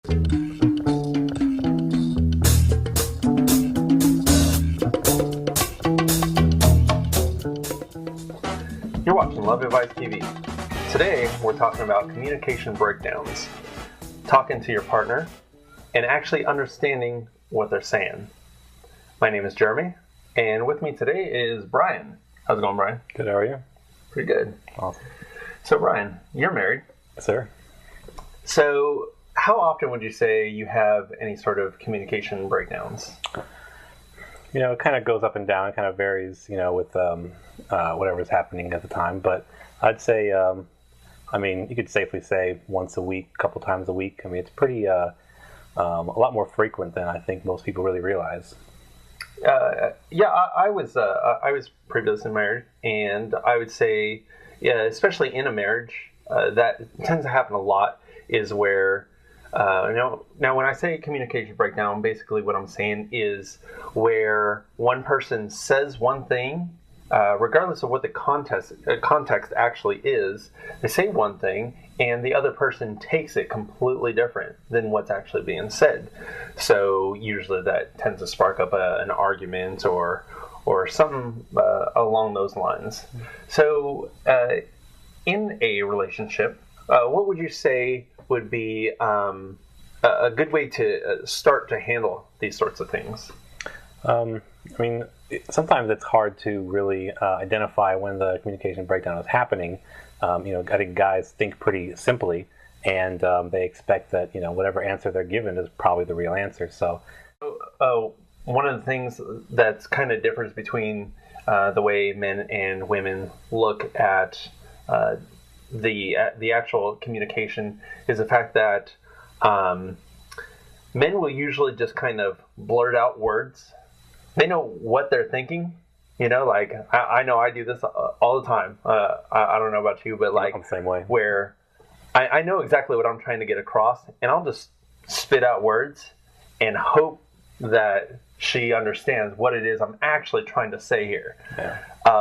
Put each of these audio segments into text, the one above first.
You're watching Love Advice TV. Today, we're talking about communication breakdowns, talking to your partner, and actually understanding what they're saying. My name is Jeremy, and with me today is Brian. How's it going, Brian? Good, how are you? Pretty good. Awesome. So, Brian, you're married. Yes, sir. So, how often would you say you have any sort of communication breakdowns? You know, it kind of goes up and down. It kind of varies, with whatever's happening at the time. But I'd say, you could safely say once a week, a couple times a week. I mean, it's pretty, a lot more frequent than I think most people really realize. I was previously married, and I would say, especially in a marriage, that tends to happen a lot. Is where now when I say communication breakdown, basically what I'm saying is where one person says one thing, regardless of what the context actually is. They say one thing, and the other person takes it completely different than what's actually being said. So usually that tends to spark up an argument or something along those lines. So in a relationship, what would you say would be a good way to start to handle these sorts of things? Sometimes it's hard to really identify when the communication breakdown is happening. I think guys think pretty simply, and they expect that whatever answer they're given is probably the real answer. So, one of the things that's kind of differs between the way men and women look at the actual communication is the fact that men will usually just kind of blurt out words. They know what they're thinking. I know I do this all the time. I don't know about you, but I'm the same way. Where I know exactly what I'm trying to get across, and I'll just spit out words and hope that she understands what it is I'm actually trying to say here. Yeah.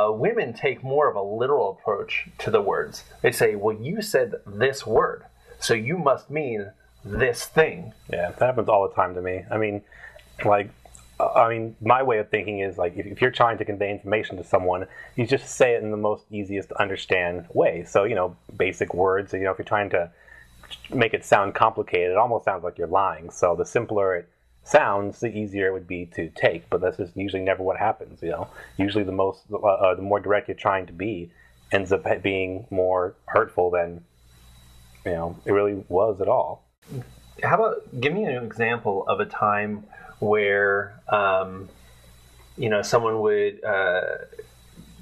Women take more of a literal approach to the words. They say, well, you said this word, so you must mean this thing. Yeah, that happens all the time to me. My way of thinking is if you're trying to convey information to someone, you just say it in the most easiest to understand way. So, basic words, if you're trying to make it sound complicated, it almost sounds like you're lying. So the simpler it sounds, the easier it would be to take, but that's just usually never what happens. Usually the more direct you're trying to be ends up being more hurtful than it really was at all. How about give me an example of a time where someone would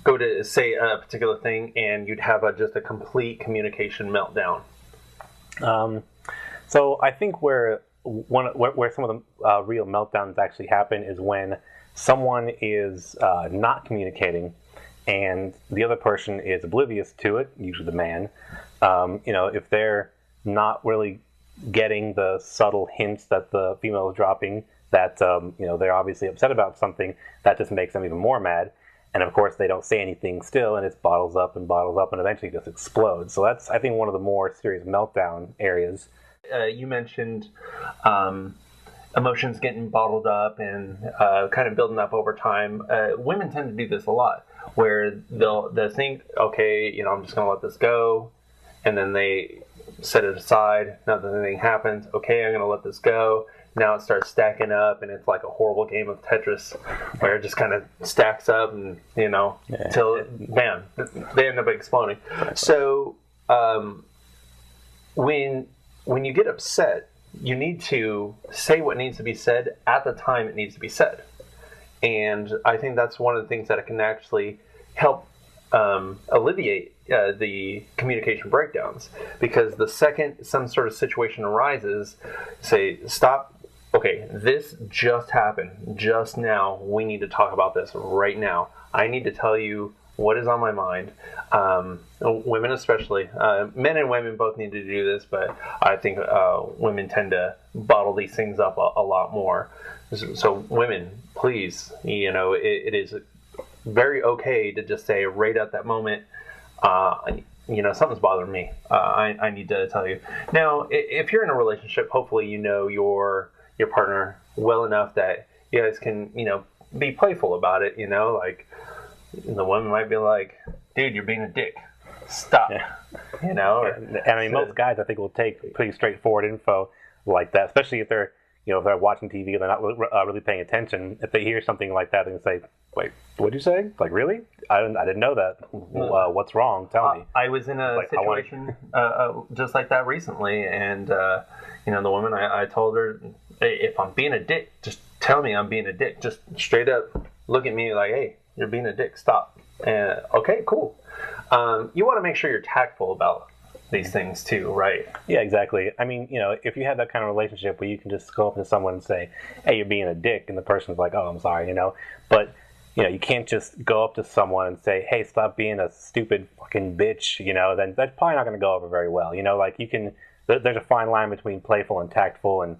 go to say a particular thing and you'd have just a complete communication meltdown? So I think where some of the real meltdowns actually happen is when someone is not communicating and the other person is oblivious to it, usually the man. If they're not really getting the subtle hints that the female is dropping, that they're obviously upset about something, that just makes them even more mad. And of course they don't say anything still, and it bottles up and eventually just explodes. So that's, I think, one of the more serious meltdown areas. You mentioned emotions getting bottled up and kind of building up over time. Women tend to do this a lot, where they'll think, okay, I'm just going to let this go, and then they set it aside. Nothing happens. Okay, I'm going to let this go. Now it starts stacking up, and it's like a horrible game of Tetris, where it just kind of stacks up, and till bam, they end up exploding. So when you get upset, you need to say what needs to be said at the time it needs to be said. And I think that's one of the things that can actually help alleviate the communication breakdowns. Because the second some sort of situation arises, say, stop, okay, this just happened just now. We need to talk about this right now. I need to tell you what is on my mind. Women especially. Men and women both need to do this, but I think women tend to bottle these things up a lot more. So women, please, it is very okay to just say right at that moment, something's bothering me. I need to tell you. Now, if you're in a relationship, hopefully you know your partner well enough that you guys can, be playful about it. Like the woman might be like, "Dude, you're being a dick. Stop." Yeah. Most guys I think will take pretty straightforward info like that, especially if they're if they're watching TV and they're not really paying attention. If they hear something like that, they can say, "Wait, what'd you say? Like, really? I didn't know that. What's wrong? Tell me." I was in a situation just like that recently, and the woman, I told her, "Hey, if I'm being a dick, just tell me I'm being a dick. Just straight up look at me like, hey, you're being a dick. Stop." And okay, cool. You want to make sure you're tactful about these things too, right? Yeah, exactly. I mean, if you have that kind of relationship where you can just go up to someone and say, "Hey, you're being a dick," and the person's like, "Oh, I'm sorry," but you can't just go up to someone and say, "Hey, stop being a stupid fucking bitch," then that's probably not going to go over very well. Like you can, there's a fine line between playful and tactful, and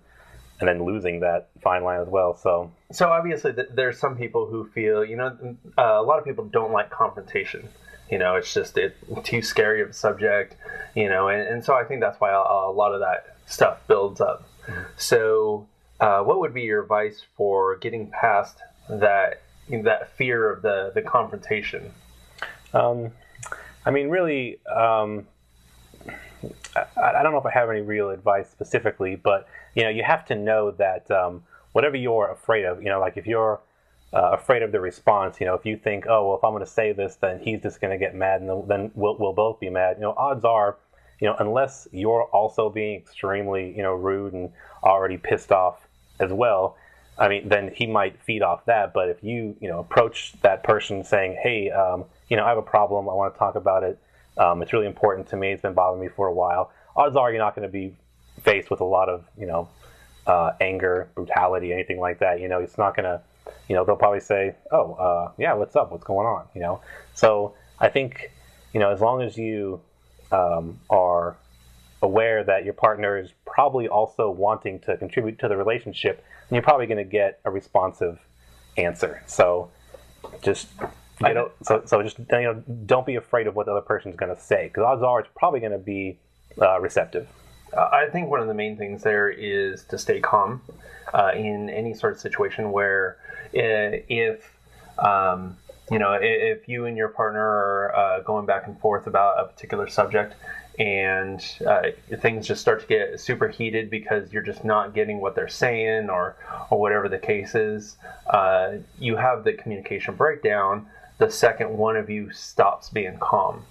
then losing that fine line as well. So obviously there's some people who feel, a lot of people don't like confrontation. It's just too scary of a subject, and so I think that's why a lot of that stuff builds up. Mm-hmm. So what would be your advice for getting past that fear of the confrontation? Really, I don't know if I have any real advice specifically, but you have to know that whatever you're afraid of, like if you're afraid of the response, if you think, oh well, if I'm going to say this, then he's just going to get mad, and then we'll both be mad. Odds are, unless you're also being extremely rude and already pissed off as well, then he might feed off that. But if you approach that person saying, hey, I have a problem, I want to talk about it. It's really important to me. It's been bothering me for a while. Odds are you're not going to be faced with a lot of anger, brutality, anything like that. It's not going to. They'll probably say, "Oh, yeah, what's up? What's going on?" So I think as long as you are aware that your partner is probably also wanting to contribute to the relationship, then you're probably going to get a responsive answer. So just don't be afraid of what the other person's going to say, because odds are it's probably going to be receptive. I think one of the main things there is to stay calm in any sort of situation where if you and your partner are going back and forth about a particular subject, and things just start to get super heated because you're just not getting what they're saying, or whatever the case is, you have the communication breakdown the second one of you stops being calm.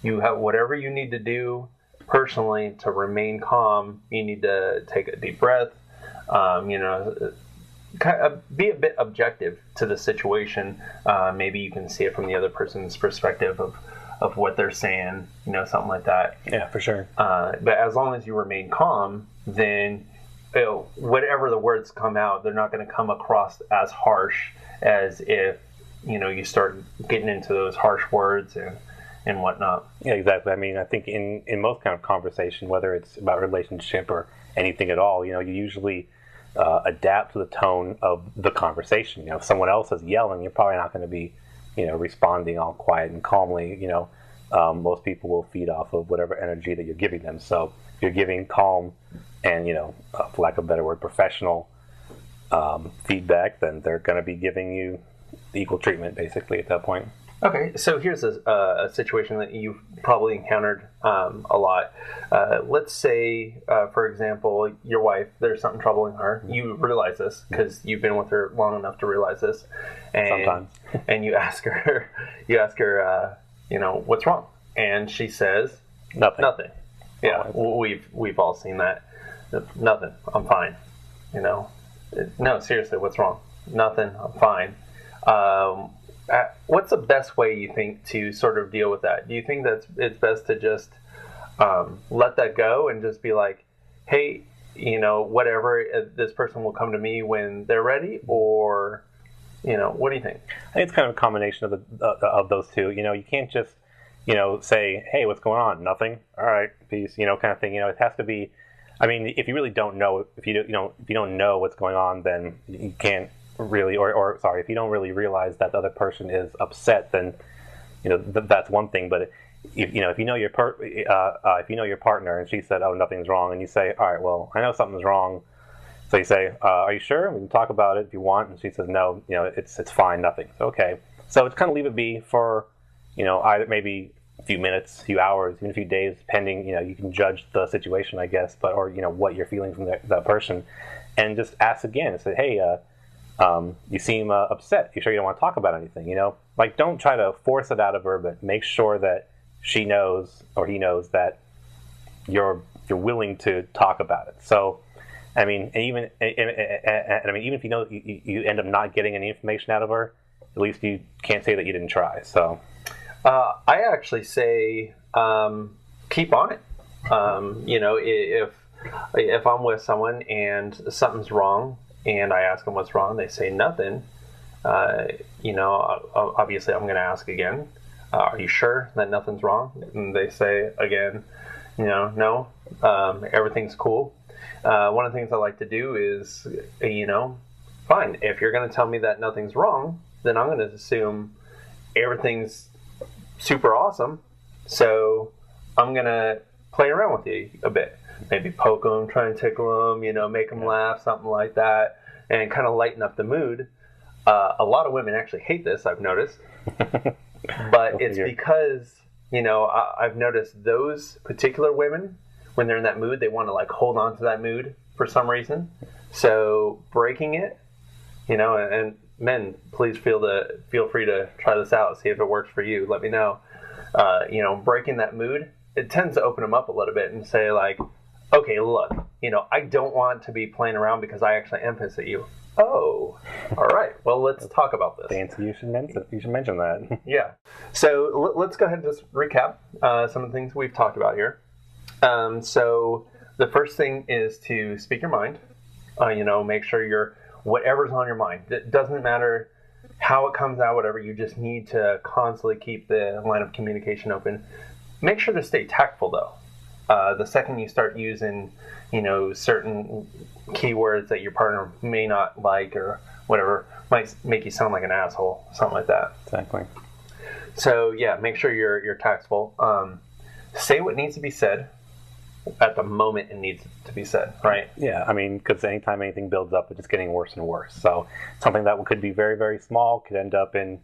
You have whatever you need to do personally to remain calm. You need to take a deep breath, be a bit objective to the situation. Maybe you can see it from the other person's perspective of what they're saying, something like that. Yeah, for sure. But as long as you remain calm, then whatever the words come out, they're not going to come across as harsh as if you start getting into those harsh words and whatnot. Yeah, exactly. I think in most kind of conversation, whether it's about relationship or anything at all, you usually adapt to the tone of the conversation. If someone else is yelling, you're probably not going to be, responding all quiet and calmly. Most people will feed off of whatever energy that you're giving them. So if you're giving calm and, for lack of a better word, professional feedback, then they're going to be giving you equal treatment, basically, at that point. Okay, so here's a situation that you've probably encountered a lot. Let's say, for example, your wife, there's something troubling her. You realize this because you've been with her long enough to realize this. And, sometimes. And you ask her, what's wrong? And she says, Nothing. Yeah, we've all seen that. Nothing. I'm fine. No, seriously, what's wrong? Nothing. I'm fine. What's the best way you think to sort of deal with that? Do you think that it's best to just let that go and just be like, hey, whatever, this person will come to me when they're ready? Or, what do you think? I think it's kind of a combination of those two. You can't just, say, hey, what's going on? Nothing. All right, peace. Kind of thing. It has to be. If you really don't know, if you don't know what's going on, then you can't really, or if you don't really realize that the other person is upset, then that's one thing. But if you know if you know your partner and she said, "Oh, nothing's wrong," and you say, "All right, well, I know something's wrong." So you say, "Are you sure? We can talk about it if you want." And she says, "No, it's fine, nothing." So, okay, so it's kind of leave it be for, either maybe a few minutes, a few hours, even a few days, depending. You can judge the situation, I guess, but or what you're feeling from that person, and just ask again and say, "Hey, you seem upset. You sure you don't want to talk about anything?" Like, don't try to force it out of her, but make sure that she knows or he knows that you're willing to talk about it. So, I mean, even if you end up not getting any information out of her, at least you can't say that you didn't try. So, I actually say keep on it. If I'm with someone and something's wrong, and I ask them what's wrong, they say nothing. Obviously, I'm going to ask again. Are you sure that nothing's wrong? And they say again, no, everything's cool. One of the things I like to do is, fine, if you're going to tell me that nothing's wrong, then I'm going to assume everything's super awesome. So I'm going to play around with you a bit. Maybe poke them, try and tickle them, make them laugh, something like that, and kind of lighten up the mood. A lot of women actually hate this, I've noticed. But it's because, I've noticed those particular women, when they're in that mood, they want to hold on to that mood for some reason. So breaking it, and men, please feel free to try this out, see if it works for you. Let me know. Breaking that mood, it tends to open them up a little bit and say okay, look, I don't want to be playing around because I actually am pissed at you. Oh, all right. Well, let's talk about this. Fancy, you should mention that. Yeah. So let's go ahead and just recap some of the things we've talked about here. So the first thing is to speak your mind. Make sure whatever's on your mind. It doesn't matter how it comes out, whatever. You just need to constantly keep the line of communication open. Make sure to stay tactful, though. The second you start using, certain keywords that your partner may not like or whatever, might make you sound like an asshole, something like that. Exactly. So yeah, make sure you're tactful. Say what needs to be said at the moment it needs to be said, right? Yeah, because anytime anything builds up, it's just getting worse and worse. So something that could be very, very small could end up in,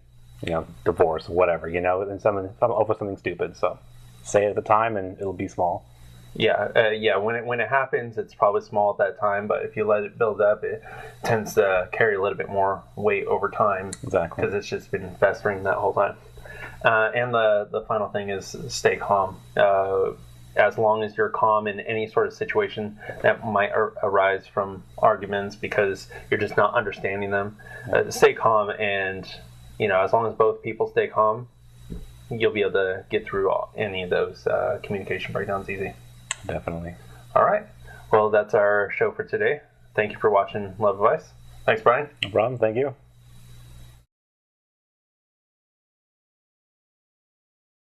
divorce or whatever, and over something stupid. So say it at the time, and it'll be small. Yeah. When it happens, it's probably small at that time, but if you let it build up, it tends to carry a little bit more weight over time. Exactly. Because it's just been festering that whole time. And the final thing is stay calm. As long as you're calm in any sort of situation that might arise from arguments because you're just not understanding them, stay calm, and as long as both people stay calm, you'll be able to get through any of those communication breakdowns easy. Definitely. All right. Well, that's our show for today. Thank you for watching Love Advice. Thanks, Brian. No problem. Thank you.